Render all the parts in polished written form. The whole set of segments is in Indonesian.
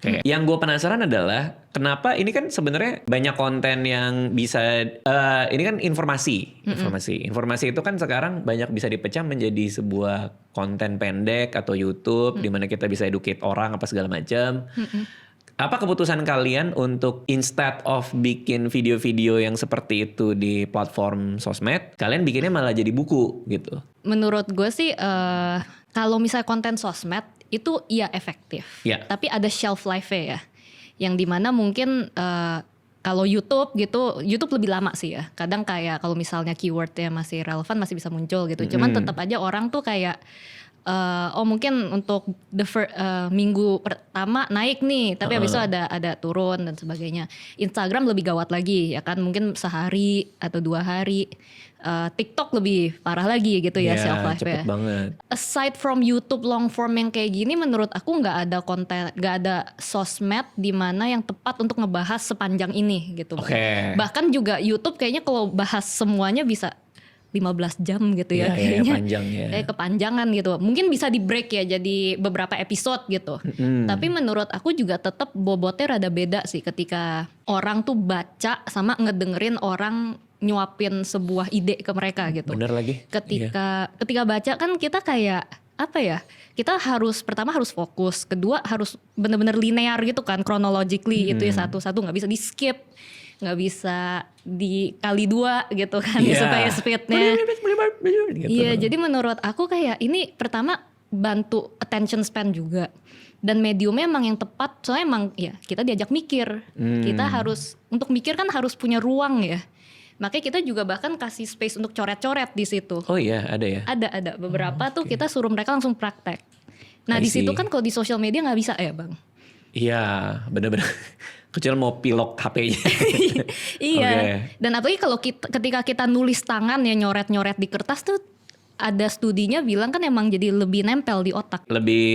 Oke. Yang gue penasaran adalah kenapa ini kan sebenarnya banyak konten yang bisa ini kan informasi. Informasi itu kan sekarang banyak bisa dipecah menjadi sebuah konten pendek atau YouTube di mana kita bisa educate orang apa segala macam. Apa keputusan kalian untuk instead of bikin video-video yang seperti itu di platform sosmed, kalian bikinnya malah jadi buku gitu? Menurut gue sih kalau misalnya konten sosmed itu iya efektif, tapi ada shelf life-nya ya, yang dimana mungkin kalau YouTube gitu, YouTube lebih lama sih ya. Kadang kayak kalau misalnya keywordnya masih relevan masih bisa muncul gitu. Cuman tetap aja orang tuh kayak mungkin untuk minggu pertama naik nih, tapi habis itu ada turun dan sebagainya. Instagram lebih gawat lagi ya kan, mungkin sehari atau 2 hari. TikTok lebih parah lagi gitu ya shelf life ya. Cepet banget. Aside from YouTube long form yang kayak gini, menurut aku nggak ada konten, nggak ada sosmed di mana yang tepat untuk ngebahas sepanjang ini gitu. Bahkan juga YouTube kayaknya kalau bahas semuanya bisa 15 jam gitu ya, kayaknya panjang ya. Kayak kepanjangan gitu. Mungkin bisa di break ya jadi beberapa episode gitu. Tapi menurut aku juga tetap bobotnya rada beda sih ketika orang tuh baca sama ngedengerin orang nyuapin sebuah ide ke mereka gitu. Bener lagi. Ketika baca kan kita kayak apa ya? Kita pertama harus fokus, kedua harus bener-bener linear gitu kan, chronologically itu ya satu-satu, nggak bisa di skip, nggak bisa dikali 2 gitu kan supaya speednya. Iya, jadi menurut aku kayak ini pertama bantu attention span juga. Dan mediumnya emang yang tepat, soalnya emang ya kita diajak mikir. Kita harus, untuk mikir kan harus punya ruang ya. Makanya kita juga bahkan kasih space untuk coret-coret di situ. Oh iya, ada ya? Ada beberapa tuh kita suruh mereka langsung praktek. Nah di situ kan kalau di sosial media nggak bisa ya Bang? Iya, bener-bener. Kecil mau pilok HP-nya. Iya. Dan apalagi kalau ketika kita nulis tangan ya, nyoret-nyoret di kertas tuh, ada studinya bilang kan emang jadi lebih nempel di otak. Lebih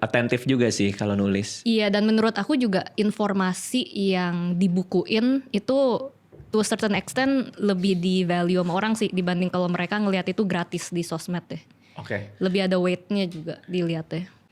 atentif juga sih kalau nulis. Iya, dan menurut aku juga informasi yang dibukuin itu to a certain extent lebih di value sama orang sih dibanding kalau mereka ngelihat itu gratis di sosmed deh. Lebih ada weight-nya juga dilihat deh.